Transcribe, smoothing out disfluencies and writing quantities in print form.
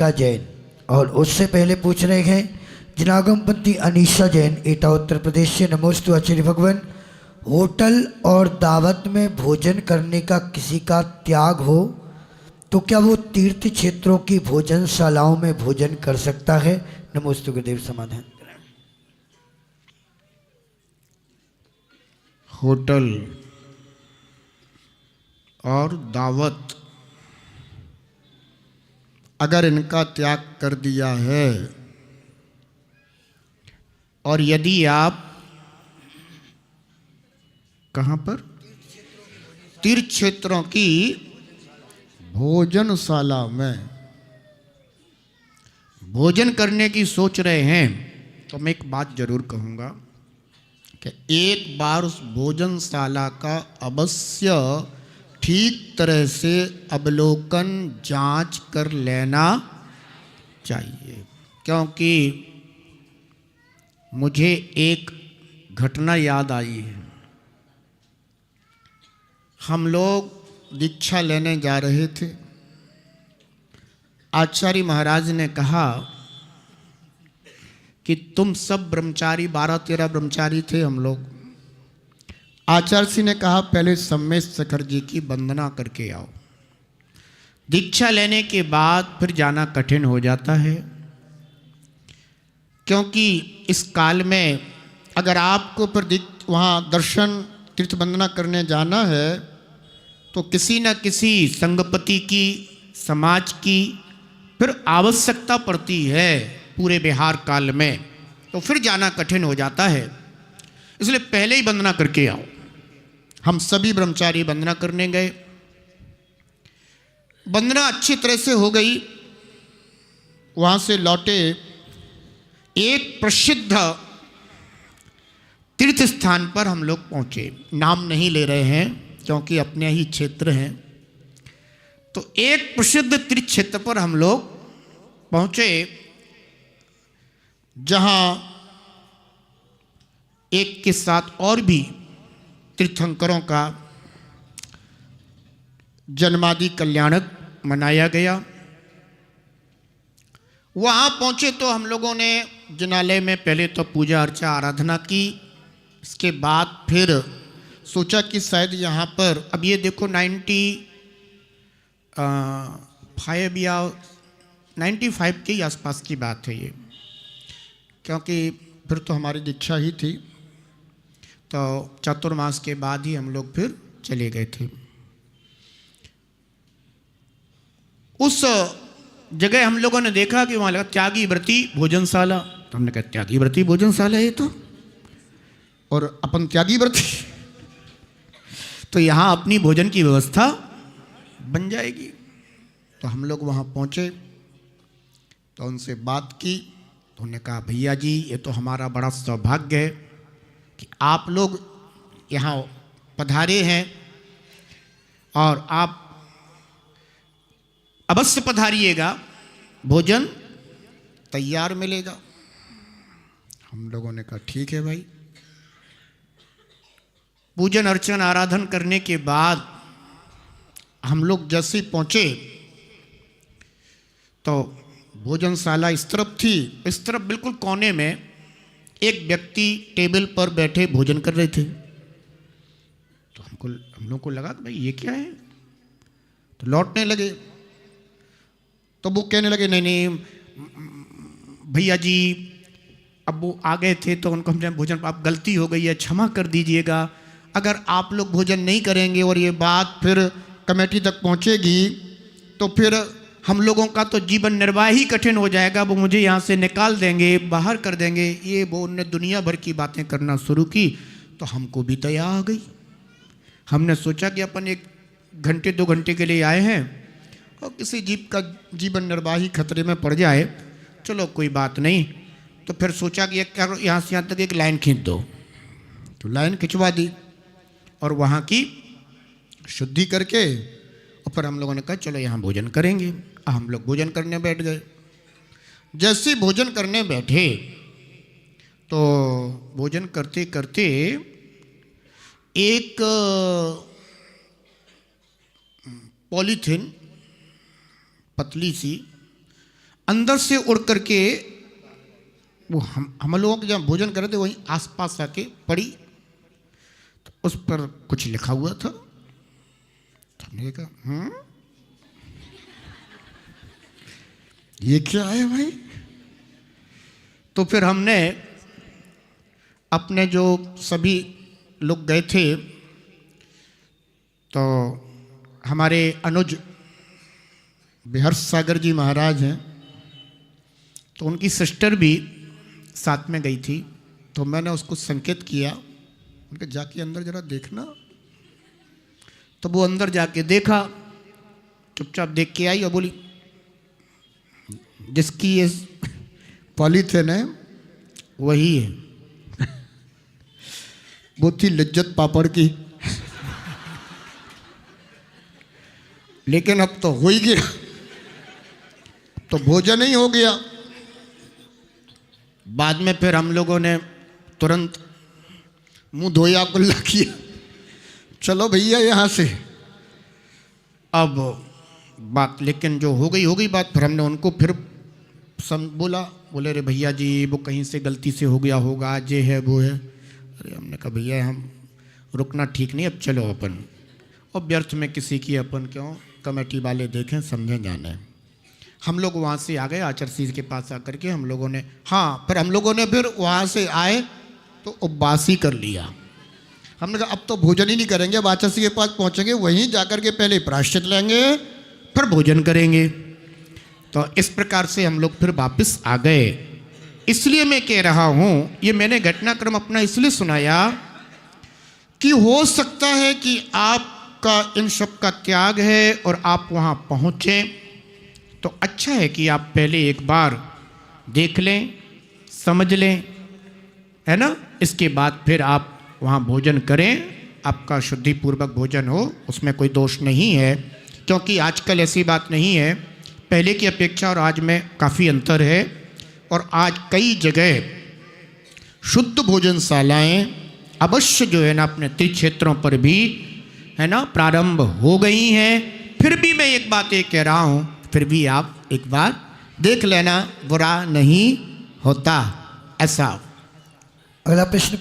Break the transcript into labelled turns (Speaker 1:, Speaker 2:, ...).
Speaker 1: का जैन। और उससे पहले पूछ रहे हैं जिनागमपंथी अनीशा जैन, एटा उत्तर प्रदेश से। नमोस्तु आचार्य भगवान। होटल और दावत में भोजन करने का किसी का त्याग हो तो क्या वो तीर्थ क्षेत्रों की भोजनशालाओं में भोजन कर सकता है? नमोस्तु गुरुदेव, समाधान।
Speaker 2: होटल और दावत अगर इनका त्याग कर दिया है और यदि आप कहां पर तीर्थ क्षेत्रों की भोजनशाला में भोजन करने की सोच रहे हैं तो मैं एक बात जरूर कहूंगा कि एक बार उस भोजनशाला का अवश्य ठीक तरह से अवलोकन जांच कर लेना चाहिए। क्योंकि मुझे एक घटना याद आई है। हम लोग दीक्षा लेने जा रहे थे। आचार्य महाराज ने कहा कि तुम सब ब्रह्मचारी, 12-13 ब्रह्मचारी थे हम लोग। आचार्य जी ने कहा पहले सम्मेश शेखर जी की वंदना करके आओ। दीक्षा लेने के बाद फिर जाना कठिन हो जाता है, क्योंकि इस काल में अगर आपको फिर वहाँ दर्शन तीर्थ वंदना करने जाना है तो किसी न किसी संगपति की, समाज की फिर आवश्यकता पड़ती है पूरे बिहार काल में, तो फिर जाना कठिन हो जाता है। इसलिए पहले ही वंदना करके आओ। हम सभी ब्रह्मचारी वंदना करने गए। वंदना अच्छी तरह से हो गई। वहां से लौटे, एक प्रसिद्ध तीर्थ स्थान पर हम लोग पहुंचे। नाम नहीं ले रहे हैं क्योंकि अपने ही क्षेत्र हैं। तो एक प्रसिद्ध तीर्थ क्षेत्र पर हम लोग पहुंचे जहां एक के साथ और भी तीर्थंकरों का जन्मादि कल्याणक मनाया गया। वहां पहुंचे तो हम लोगों ने जिनालय में पहले तो पूजा अर्चा आराधना की। इसके बाद फिर सोचा कि शायद यहाँ पर अब ये देखो 95 या 95 के आसपास की बात है ये, क्योंकि फिर तो हमारी दीक्षा ही थी। तो चतुर्मास के बाद ही हम लोग फिर चले गए थे। उस जगह हम लोगों ने देखा कि वहाँ लगा त्यागी व्रती भोजनशाला। तो हमने कहा त्यागी व्रती भोजनशाला है तो, और अपन त्यागी व्रती तो यहाँ अपनी भोजन की व्यवस्था बन जाएगी। तो हम लोग वहाँ पहुँचे तो उनसे बात की। तो उन्होंने कहा भैया जी ये तो हमारा बड़ा सौभाग्य है कि आप लोग यहाँ पधारे हैं और आप अवश्य पधारिएगा, भोजन तैयार मिलेगा। हम लोगों ने कहा ठीक है भाई। पूजन अर्चन आराधन करने के बाद हम लोग जैसे ही पहुंचे तो भोजनशाला इस तरफ थी। इस तरफ बिल्कुल कोने में एक व्यक्ति टेबल पर बैठे भोजन कर रहे थे। तो हम लोग को लगा कि भाई ये क्या है। तो लौटने लगे तो वो कहने लगे नहीं नहीं भैया जी अब वो आ गए थे तो उनको हमने भोजन, आप गलती हो गई है, क्षमा कर दीजिएगा। अगर आप लोग भोजन नहीं करेंगे और ये बात फिर कमेटी तक पहुंचेगी तो फिर हम लोगों का तो जीवन निर्वाह ही कठिन हो जाएगा। वो मुझे यहाँ से निकाल देंगे, बाहर कर देंगे। ये वो उन्होंने दुनिया भर की बातें करना शुरू की। तो हमको भी दया आ गई। हमने सोचा कि अपन 1 घंटे 2 घंटे के लिए आए हैं और किसी जीव का जीवन निर्वाह ही खतरे में पड़ जाए, चलो कोई बात नहीं। तो फिर सोचा कि यहाँ से यहाँ तक एक लाइन खींच दो। तो लाइन खिंचवा दी और वहाँ की शुद्धि करके और फिर हम लोगों ने कहा चलो यहाँ भोजन करेंगे। हम लोग भोजन करने बैठ गए। जैसे भोजन करने बैठे तो भोजन करते करते एक पॉलीथीन पतली सी अंदर से उड़ करके वो हम लोगों के जहाँ भोजन कर रहे थे वहीं आसपास आके पड़ी, तो उस पर कुछ लिखा हुआ था। तो हमने कहा ये क्या है भाई? तो फिर हमने अपने जो सभी लोग गए थे, तो हमारे अनुज बिहर्ष सागर जी महाराज हैं, तो उनकी सिस्टर भी साथ में गई थी। तो मैंने उसको संकेत किया, उनके जाके अंदर जरा देखना। तो वो अंदर जाके देखा, चुपचाप देख के आई और बोली जिसकी ये पॉलीथिन है वही है। वो थी लिज्जत पापड़ की। लेकिन अब तो हो ही गया, तो भोजन ही हो गया। बाद में फिर हम लोगों ने तुरंत मुंह धोया कुल्ला किया, चलो भैया यहाँ से। अब बात लेकिन जो हो गई बात। फिर हमने उनको फिर बोले रे भैया जी वो कहीं से गलती से हो गया होगा, ये है वो है। अरे हमने कहा भैया हम रुकना ठीक नहीं, अब चलो अपन, और व्यर्थ में किसी की अपन क्यों, कमेटी वाले देखें समझें जाने। हम लोग वहाँ से आ गए आचरसी के पास आकर के हम लोगों ने, हाँ फिर हम लोगों ने फिर वहाँ से आए तो उपवासी कर लिया। हमने कहा अब तो भोजन ही नहीं करेंगे, अब आचरसी के पास पहुँचेंगे, वहीं जाकर के पहले प्रायश्चित लेंगे फिर भोजन करेंगे। तो इस प्रकार से हम लोग फिर वापस आ गए। इसलिए मैं कह रहा हूँ, ये मैंने घटनाक्रम अपना इसलिए सुनाया कि हो सकता है कि आपका इन सब का त्याग है और आप वहाँ पहुँचें, तो अच्छा है कि आप पहले एक बार देख लें, समझ लें, है ना। इसके बाद फिर आप वहाँ भोजन करें, आपका शुद्धिपूर्वक भोजन हो, उसमें कोई दोष नहीं है। क्योंकि आजकल ऐसी बात नहीं है, पहले की अपेक्षा और आज में काफ़ी अंतर है। और आज कई जगह शुद्ध भोजनशालाएँ अवश्य जो है ना अपने त्रिक्षेत्रों पर भी है ना प्रारंभ हो गई हैं। फिर भी मैं एक बात ये कह रहा हूँ, फिर भी आप एक बार देख लेना, बुरा नहीं होता ऐसा।
Speaker 1: अगला प्रश्न